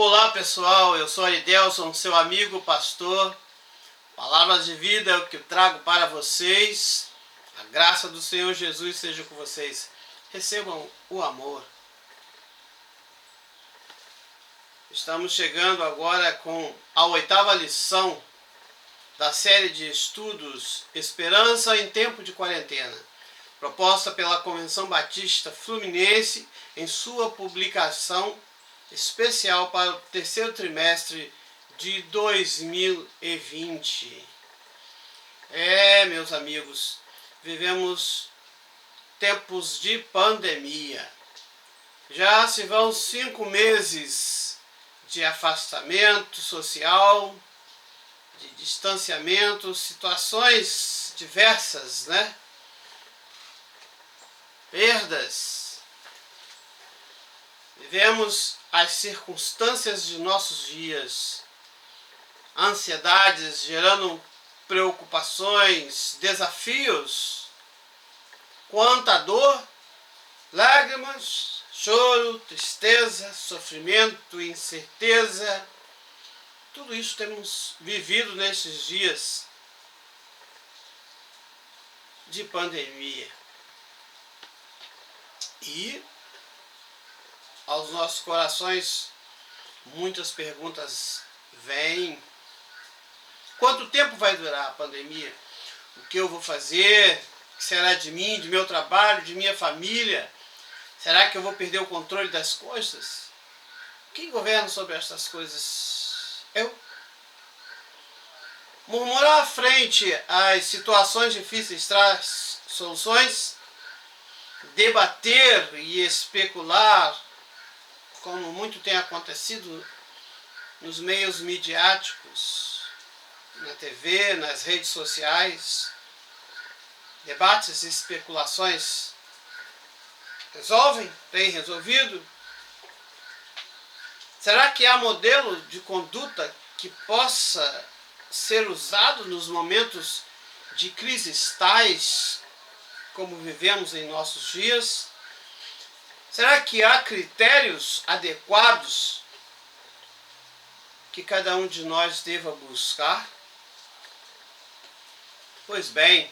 Olá pessoal, eu sou Aridelson, seu amigo pastor. Palavras de vida é o que eu trago para vocês. A graça do Senhor Jesus seja com vocês. Recebam o amor. Estamos chegando agora com a 8ª lição da série de estudos Esperança em Tempo de Quarentena, proposta pela Convenção Batista Fluminense em sua publicação especial para o terceiro trimestre de 2020. Meus amigos, vivemos tempos de pandemia. Já se vão 5 meses de afastamento social, de distanciamento, situações diversas, né? Perdas. Vivemos as circunstâncias de nossos dias, ansiedades gerando preocupações, desafios, quanta dor, lágrimas, choro, tristeza, sofrimento, incerteza. Tudo isso temos vivido nesses dias de pandemia. E aos nossos corações muitas perguntas vêm. Quanto tempo vai durar a pandemia? O que eu vou fazer? O que será de mim, de meu trabalho, de minha família? Será que eu vou perder o controle das coisas? Quem governa sobre estas coisas? Eu. Murmurar frente às situações difíceis traz soluções? Debater e especular, como muito tem acontecido nos meios midiáticos, na TV, nas redes sociais, debates e especulações resolvem? Tem resolvido? Será que há modelo de conduta que possa ser usado nos momentos de crises tais como vivemos em nossos dias? Será que há critérios adequados que cada um de nós deva buscar? Pois bem,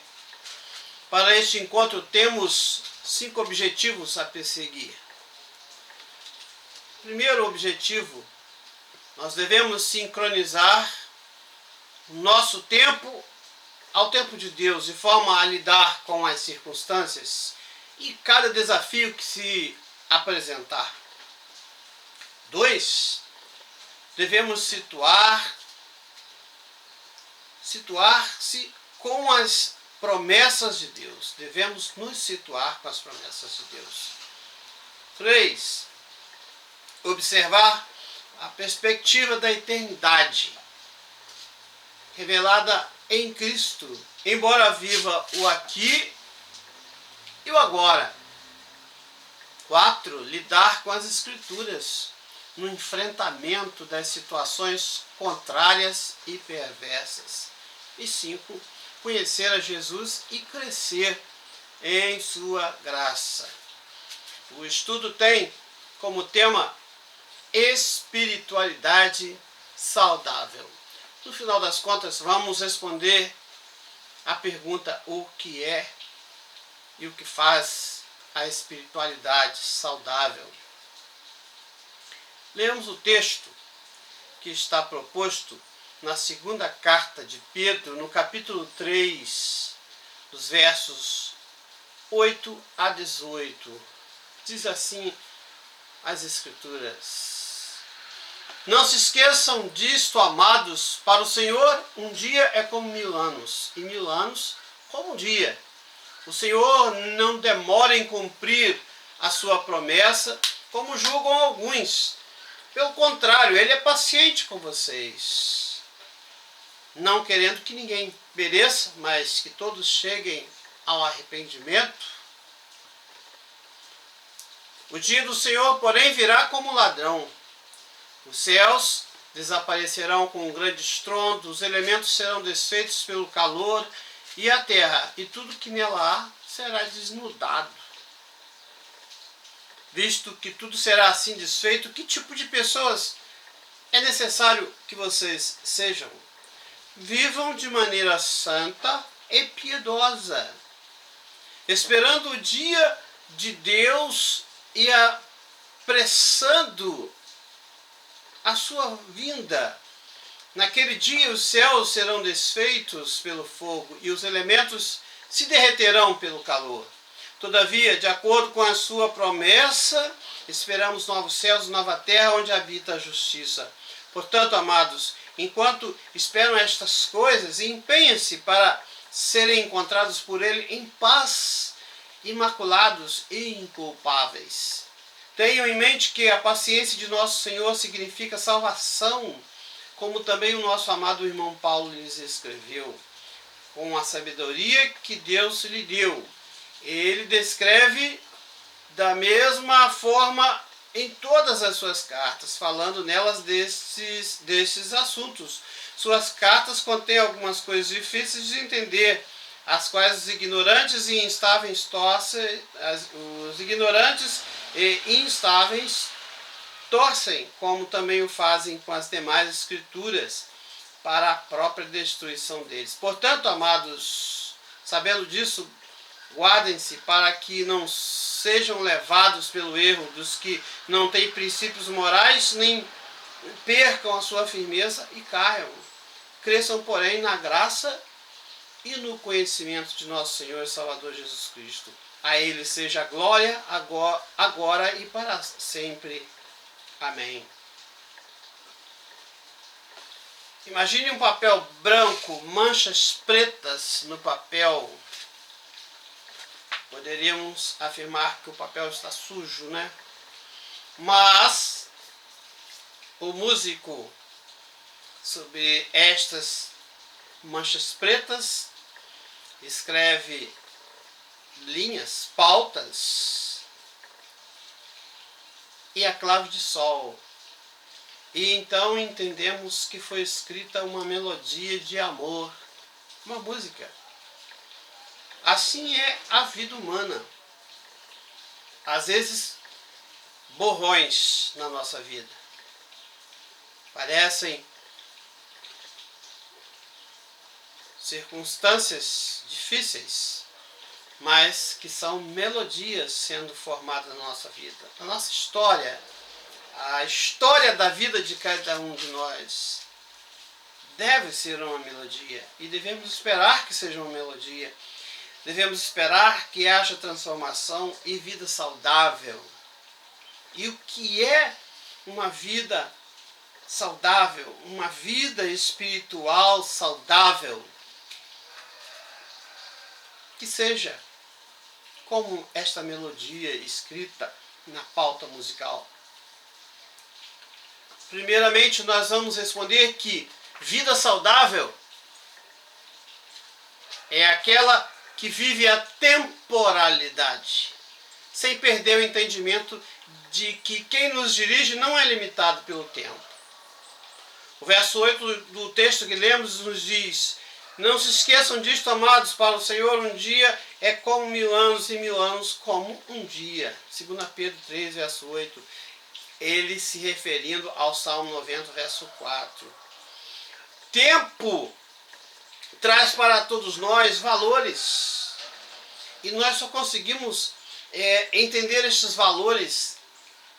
para este encontro temos 5 objetivos a perseguir. Primeiro objetivo, nós devemos sincronizar nosso tempo ao tempo de Deus, de forma a lidar com as circunstâncias e cada desafio que se apresentar. 2. Devemos situar-se com as promessas de Deus. Devemos nos situar com as promessas de Deus. 3. Observar a perspectiva da eternidade revelada em Cristo, embora viva o aqui e o agora. 4. Lidar com as Escrituras no enfrentamento das situações contrárias e perversas. E 5. Conhecer a Jesus e crescer em sua graça. O estudo tem como tema espiritualidade saudável. No final das contas, vamos responder a pergunta: o que é e o que faz a espiritualidade saudável? Leamos o texto que está proposto na segunda carta de Pedro, no capítulo 3, dos versos 8 a 18. Diz assim as Escrituras: Não se esqueçam disto, amados, para o Senhor um dia é como 1000 anos, e 1000 anos como um dia. O Senhor não demora em cumprir a sua promessa, como julgam alguns. Pelo contrário, Ele é paciente com vocês, não querendo que ninguém pereça, mas que todos cheguem ao arrependimento. O dia do Senhor, porém, virá como ladrão. Os céus desaparecerão com um grande estrondo, os elementos serão desfeitos pelo calor, e a terra e tudo que nela há será desnudado. Visto que tudo será assim desfeito, que tipo de pessoas é necessário que vocês vivam de maneira santa e piedosa, esperando o dia de Deus e apressando a sua vinda. Naquele dia os céus serão desfeitos pelo fogo e os elementos se derreterão pelo calor. Todavia, de acordo com a sua promessa, esperamos novos céus e nova terra onde habita a justiça. Portanto, amados, enquanto esperam estas coisas, empenhem-se para serem encontrados por Ele em paz, imaculados e inculpáveis. Tenham em mente que a paciência de nosso Senhor significa salvação, como também o nosso amado irmão Paulo lhes escreveu, com a sabedoria que Deus lhe deu. Ele descreve da mesma forma em todas as suas cartas, falando nelas desses assuntos. Suas cartas contêm algumas coisas difíceis de entender, as quais os ignorantes e instáveis torcem, como também o fazem com as demais escrituras, para a própria destruição deles. Portanto, amados, sabendo disso, guardem-se para que não sejam levados pelo erro dos que não têm princípios morais, nem percam a sua firmeza e caiam. Cresçam, porém, na graça e no conhecimento de nosso Senhor e Salvador Jesus Cristo. A Ele seja a glória agora e para sempre. Amém. Imagine um papel branco, manchas pretas no papel. Poderíamos afirmar que o papel está sujo, né? Mas o músico, sobre estas manchas pretas, escreve linhas, pautas e a clave de sol. E então entendemos que foi escrita uma melodia de amor, uma música. Assim é a vida humana. Às vezes, borrões na nossa vida. Parecem circunstâncias difíceis, mas que são melodias sendo formadas na nossa vida. A nossa história, a história da vida de cada um de nós deve ser uma melodia e devemos esperar que seja uma melodia. Devemos esperar que haja transformação e vida saudável. E o que é uma vida saudável? Uma vida espiritual saudável? Que seja como esta melodia escrita na pauta musical. Primeiramente, nós vamos responder que vida saudável é aquela que vive a temporalidade, sem perder o entendimento de que quem nos dirige não é limitado pelo tempo. O verso 8 do texto que lemos nos diz: não se esqueçam disto, amados, para o Senhor um dia é como 1000 anos e 1000 anos como um dia. 2 Pedro 3, verso 8. Ele se referindo ao Salmo 90, verso 4. Tempo traz para todos nós valores. E nós só conseguimos entender estes valores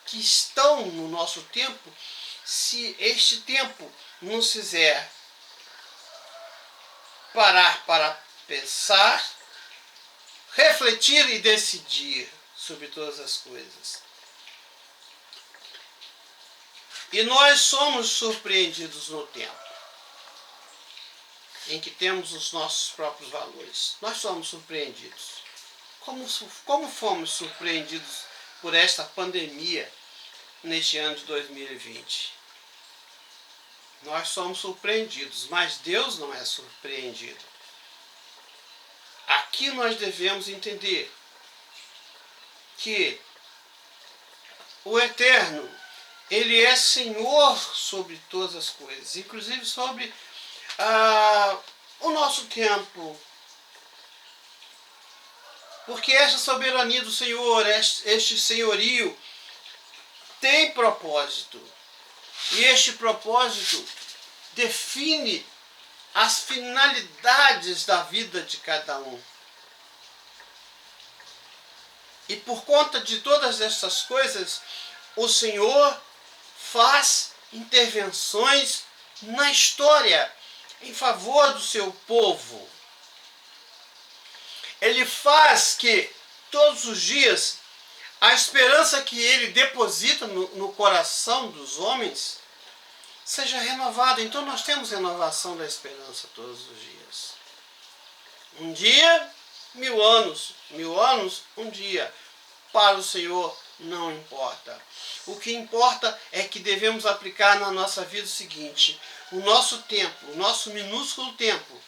que estão no nosso tempo se este tempo nos fizer parar para pensar, refletir e decidir sobre todas as coisas. E nós somos surpreendidos no tempo em que temos os nossos próprios valores. Nós somos surpreendidos. Como fomos surpreendidos por esta pandemia neste ano de 2020? Nós somos surpreendidos, mas Deus não é surpreendido. Aqui nós devemos entender que o Eterno, Ele é Senhor sobre todas as coisas, inclusive sobre o nosso tempo. Porque esta soberania do Senhor, este senhorio, tem propósito. E este propósito define as finalidades da vida de cada um. E por conta de todas essas coisas, o Senhor faz intervenções na história em favor do seu povo. Ele faz que todos os dias a esperança que ele deposita no coração dos homens seja renovada. Então nós temos renovação da esperança todos os dias. Um dia, 1000 anos. 1000 anos, um dia. Para o Senhor não importa. O que importa é que devemos aplicar na nossa vida o seguinte: o nosso tempo, o nosso minúsculo tempo,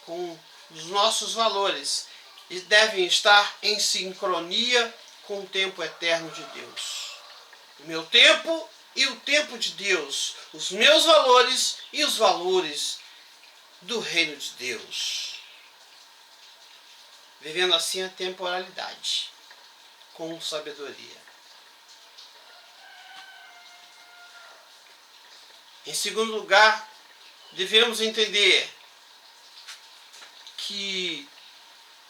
com os nossos valores, devem estar em sincronia com o tempo eterno de Deus. O meu tempo e o tempo de Deus, os meus valores e os valores do reino de Deus. Vivendo assim a temporalidade, com sabedoria. Em segundo lugar, devemos entender que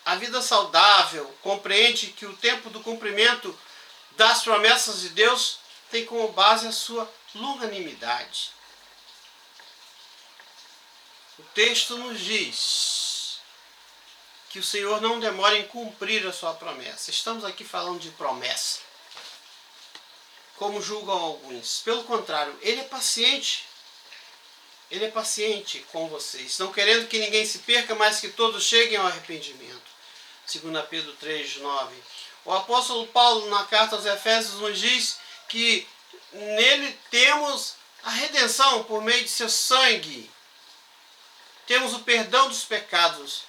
a vida saudável compreende que o tempo do cumprimento das promessas de Deus tem como base a sua longanimidade. O texto nos diz que o Senhor não demora em cumprir a sua promessa. Estamos aqui falando de promessa, como julgam alguns. Pelo contrário, Ele é paciente. Ele é paciente com vocês, não querendo que ninguém se perca, mas que todos cheguem ao arrependimento. 2 Pedro 3:9. O apóstolo Paulo, na carta aos Efésios, nos diz que nele temos a redenção por meio de seu sangue. Temos o perdão dos pecados,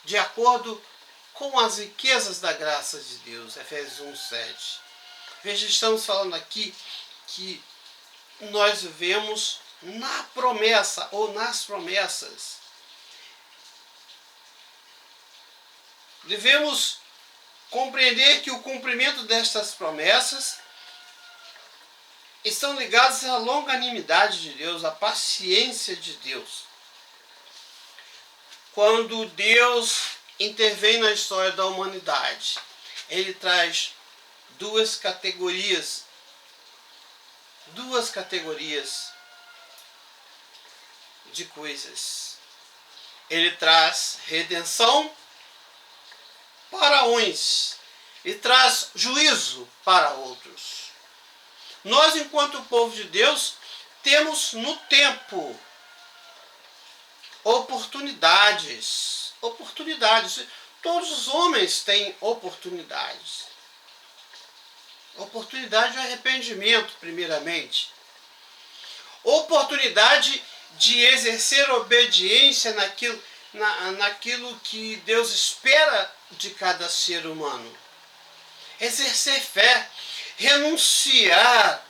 de acordo com as riquezas da graça de Deus. Efésios 1:7. Veja, estamos falando aqui que nós vivemos na promessa ou nas promessas. Devemos compreender que o cumprimento destas promessas estão ligados à longanimidade de Deus, à paciência de Deus. Quando Deus intervém na história da humanidade, Ele traz duas categorias de coisas. Ele traz redenção para uns e traz juízo para outros. Nós, enquanto povo de Deus, temos no tempo oportunidades. Todos os homens têm oportunidades. Oportunidade de arrependimento, primeiramente. Oportunidade de exercer obediência naquilo que Deus espera de cada ser humano. Exercer fé, renunciar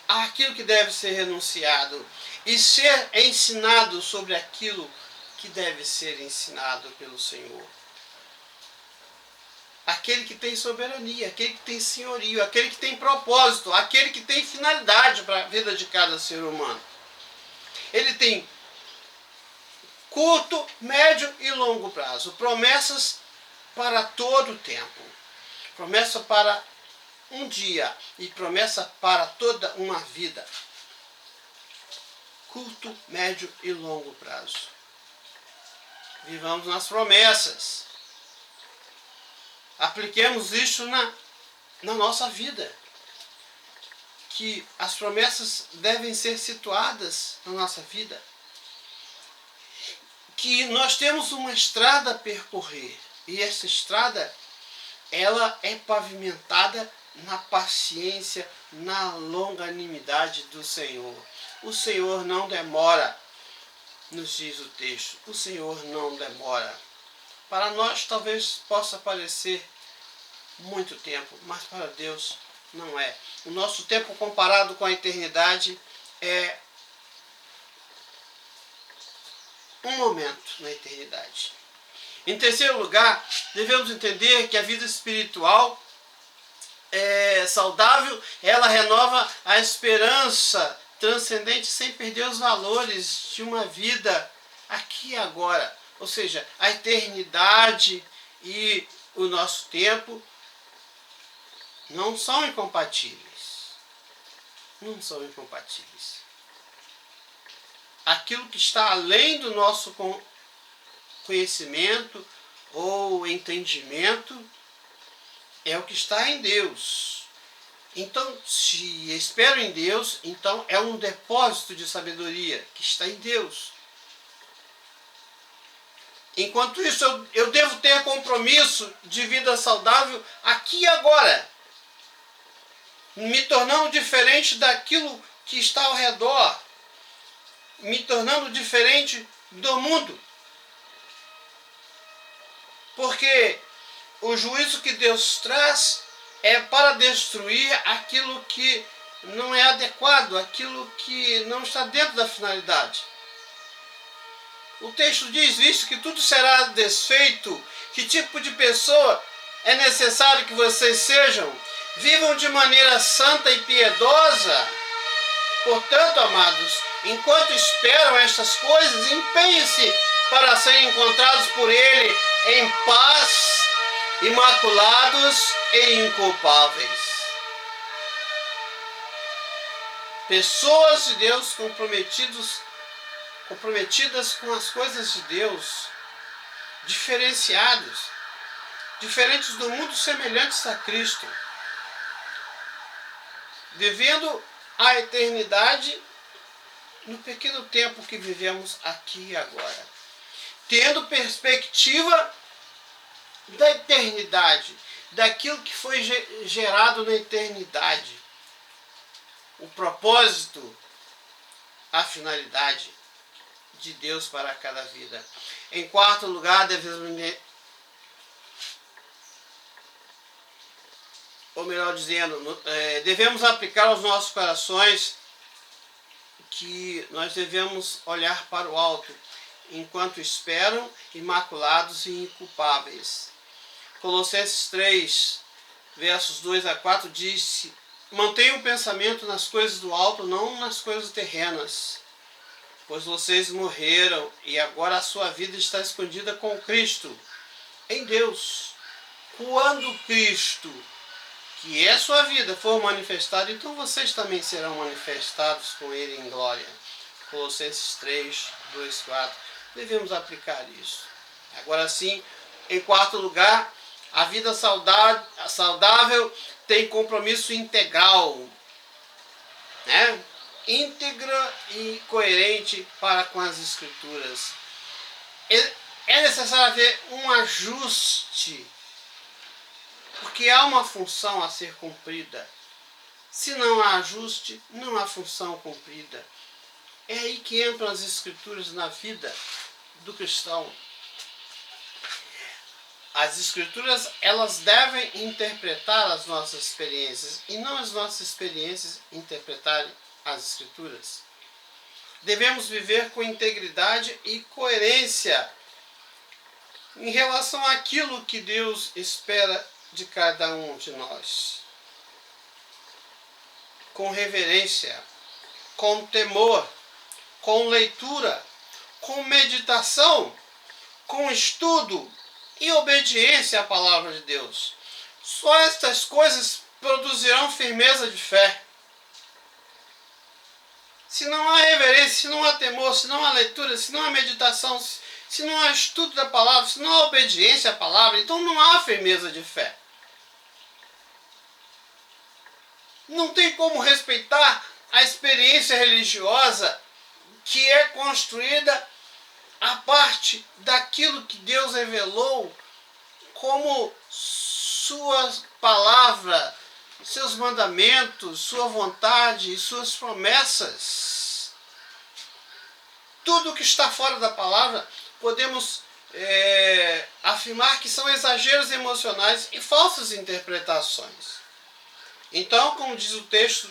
àquilo que deve ser renunciado e ser ensinado sobre aquilo que deve ser ensinado pelo Senhor. Aquele que tem soberania, aquele que tem senhorio, aquele que tem propósito, aquele que tem finalidade para a vida de cada ser humano. Ele tem curto, médio e longo prazo. Promessas para todo o tempo. Promessa para um dia e promessa para toda uma vida. Curto, médio e longo prazo. Vivamos nas promessas. Apliquemos isso na nossa vida. Que as promessas devem ser situadas na nossa vida. Que nós temos uma estrada a percorrer. E essa estrada, ela é pavimentada na paciência, na longanimidade do Senhor. O Senhor não demora, nos diz o texto. O Senhor não demora. Para nós talvez possa parecer muito tempo, mas para Deus não é. O nosso tempo comparado com a eternidade é um momento na eternidade. Em terceiro lugar, devemos entender que a vida espiritual saudável, ela renova a esperança transcendente sem perder os valores de uma vida aqui e agora. Ou seja, a eternidade e o nosso tempo não são incompatíveis. Não são incompatíveis. Aquilo que está além do nosso conhecimento ou entendimento é o que está em Deus. Então, se espero em Deus, então é um depósito de sabedoria que está em Deus. Enquanto isso, eu devo ter compromisso de vida saudável aqui e agora, me tornando diferente daquilo que está ao redor, me tornando diferente do mundo. Porque o juízo que Deus traz é para destruir aquilo que não é adequado, aquilo que não está dentro da finalidade. O texto diz, visto que tudo será desfeito, que tipo de pessoa é necessário que vocês sejam? Vivam de maneira santa e piedosa. Portanto, amados, enquanto esperam estas coisas, empenhem-se para serem encontrados por Ele em paz, imaculados e inculpáveis. Pessoas de Deus comprometidas com as coisas de Deus, diferenciados, diferentes do mundo, semelhantes a Cristo, vivendo a eternidade no pequeno tempo que vivemos aqui e agora, tendo perspectiva da eternidade, daquilo que foi gerado na eternidade, o propósito, a finalidade de Deus para cada vida. Em quarto lugar, devemos aplicar aos nossos corações que nós devemos olhar para o alto, enquanto esperam, imaculados e inculpáveis. Colossenses 3, versos 2 a 4 diz: mantenham o pensamento nas coisas do alto, não nas coisas terrenas, pois vocês morreram e agora a sua vida está escondida com Cristo em Deus. Quando Cristo, que é sua vida, for manifestado, então vocês também serão manifestados com Ele em glória. Colossenses 3, 2, 4. Devemos aplicar isso. Agora sim, em quarto lugar, a vida saudável tem compromisso integral, né? Íntegra e coerente para com as Escrituras. É necessário haver um ajuste, porque há uma função a ser cumprida. Se não há ajuste, não há função cumprida. É aí que entram as Escrituras na vida do cristão. As Escrituras, elas devem interpretar as nossas experiências e não as nossas experiências interpretarem as Escrituras. Devemos viver com integridade e coerência em relação àquilo que Deus espera de cada um de nós. Com reverência, com temor, com leitura, com meditação, com estudo e obediência à palavra de Deus. Só estas coisas produzirão firmeza de fé. Se não há reverência, se não há temor, se não há leitura, se não há meditação, se não há estudo da palavra, se não há obediência à palavra, então não há firmeza de fé. Não tem como respeitar a experiência religiosa que é construída a parte daquilo que Deus revelou como sua palavra, seus mandamentos, sua vontade e suas promessas. Tudo que está fora da palavra podemos afirmar que são exageros emocionais e falsas interpretações. Então, como diz o texto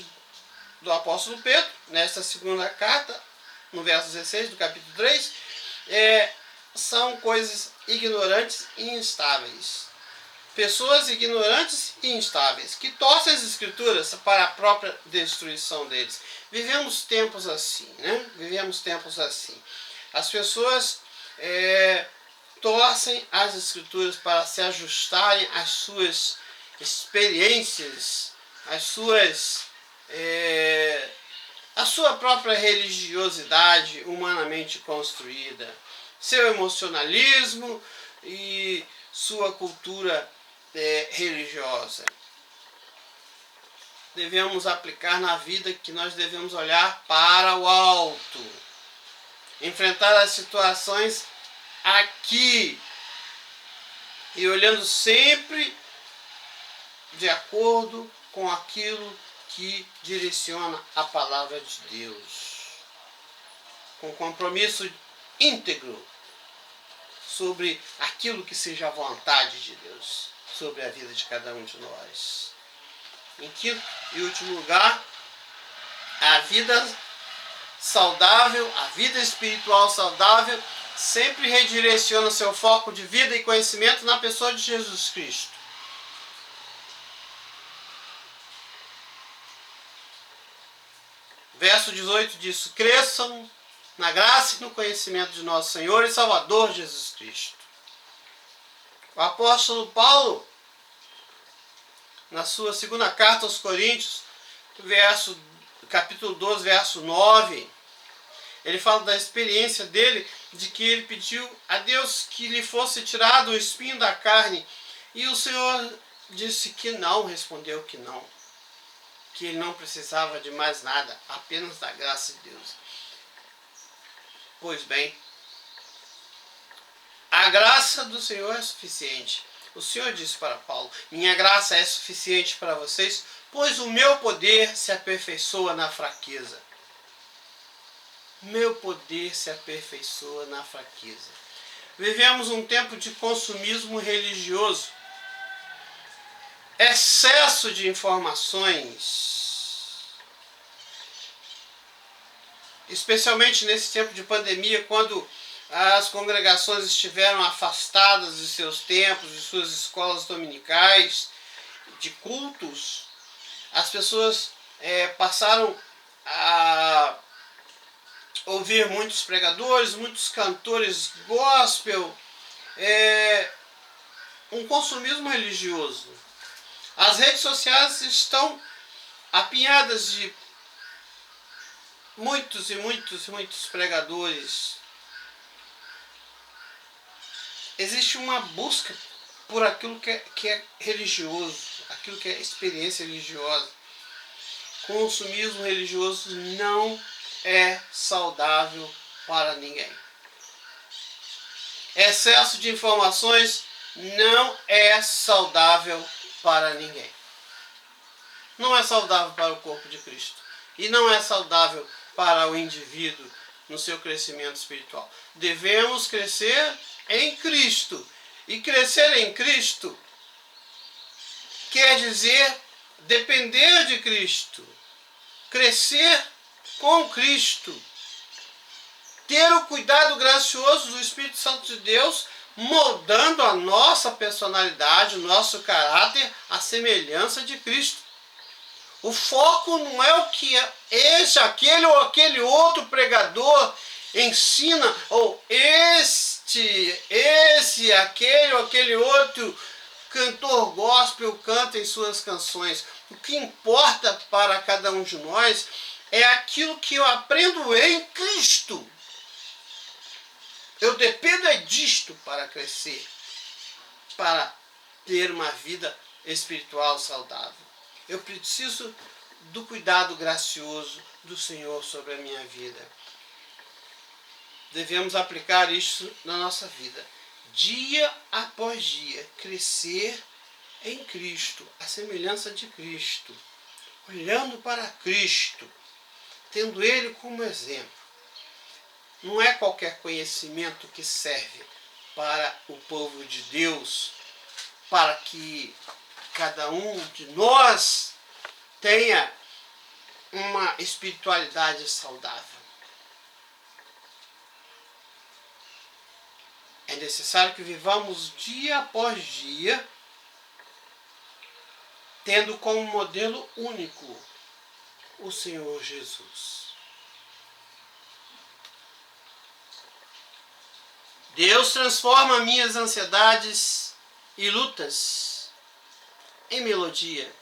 do apóstolo Pedro, nesta segunda carta, no verso 16 do capítulo 3, são coisas ignorantes e instáveis. Pessoas ignorantes e instáveis, que torcem as escrituras para a própria destruição deles. Vivemos tempos assim, né? Vivemos tempos assim. As pessoas torcem as escrituras para se ajustarem às suas experiências, a sua própria religiosidade humanamente construída, seu emocionalismo e sua cultura religiosa. Devemos aplicar na vida que nós devemos olhar para o alto, enfrentar as situações aqui e olhando sempre de acordo com aquilo que direciona a palavra de Deus, com compromisso íntegro sobre aquilo que seja a vontade de Deus sobre a vida de cada um de nós. Em quinto e último lugar, a vida saudável, a vida espiritual saudável, sempre redireciona seu foco de vida e conhecimento na pessoa de Jesus Cristo. Verso 18 diz: cresçam na graça e no conhecimento de nosso Senhor e Salvador Jesus Cristo. O apóstolo Paulo, na sua segunda carta aos Coríntios, capítulo 12, verso 9, ele fala da experiência dele, de que ele pediu a Deus que lhe fosse tirado o espinho da carne, e o Senhor disse que não, respondeu que não, que ele não precisava de mais nada, apenas da graça de Deus. Pois bem, a graça do Senhor é suficiente. O Senhor disse para Paulo: minha graça é suficiente para vocês, pois o meu poder se aperfeiçoa na fraqueza. Meu poder se aperfeiçoa na fraqueza. Vivemos um tempo de consumismo religioso, excesso de informações, especialmente nesse tempo de pandemia, quando as congregações estiveram afastadas de seus templos, de suas escolas dominicais, de cultos. As pessoas passaram a ouvir muitos pregadores, muitos cantores gospel, um consumismo religioso. As redes sociais estão apinhadas de muitos e muitos pregadores. Existe uma busca por aquilo que é religioso, aquilo que é experiência religiosa. Consumismo religioso não é saudável para ninguém. Excesso de informações não é saudável para ninguém. Não é saudável para o corpo de Cristo. E não é saudável para o indivíduo no seu crescimento espiritual. Devemos crescer em Cristo. E crescer em Cristo quer dizer depender de Cristo. Crescer com Cristo. Ter o cuidado gracioso do Espírito Santo de Deus, moldando a nossa personalidade, o nosso caráter, à semelhança de Cristo. O foco não é o que aquele ou aquele outro pregador ensina, ou aquele ou aquele outro cantor gospel canta em suas canções. O que importa para cada um de nós é aquilo que eu aprendo em Cristo. Eu dependo disto para crescer, para ter uma vida espiritual saudável. Eu preciso do cuidado gracioso do Senhor sobre a minha vida. Devemos aplicar isso na nossa vida. Dia após dia, crescer em Cristo, a semelhança de Cristo. Olhando para Cristo, tendo Ele como exemplo. Não é qualquer conhecimento que serve para o povo de Deus, para que cada um de nós tenha uma espiritualidade saudável. É necessário que vivamos dia após dia tendo como modelo único o Senhor Jesus. Deus transforma minhas ansiedades e lutas em melodia.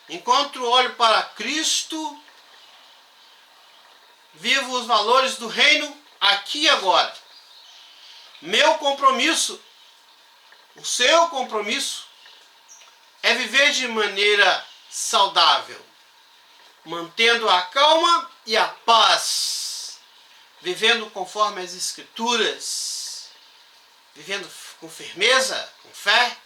Enquanto olho para Cristo, vivo os valores do reino aqui e agora. Meu compromisso, o seu compromisso, é viver de maneira saudável, mantendo a calma e a paz, vivendo conforme as Escrituras, vivendo com firmeza, com fé,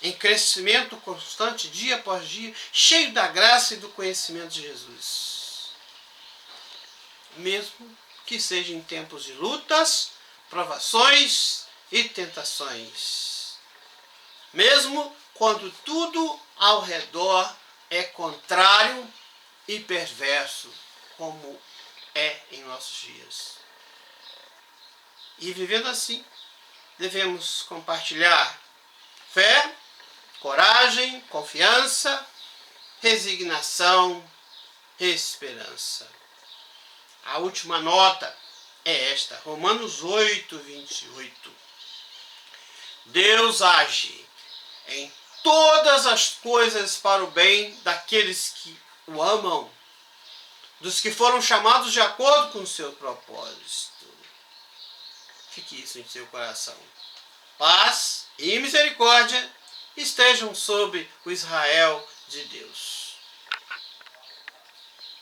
em crescimento constante, dia após dia, cheio da graça e do conhecimento de Jesus. Mesmo que seja em tempos de lutas, provações e tentações. Mesmo quando tudo ao redor é contrário e perverso, como é em nossos dias. E vivendo assim, devemos compartilhar fé, coragem, confiança, resignação, esperança. A última nota é esta, Romanos 8, 28. Deus age em todas as coisas para o bem daqueles que o amam, dos que foram chamados de acordo com o seu propósito. Fique isso em seu coração. Paz e misericórdia estejam sobre o Israel de Deus.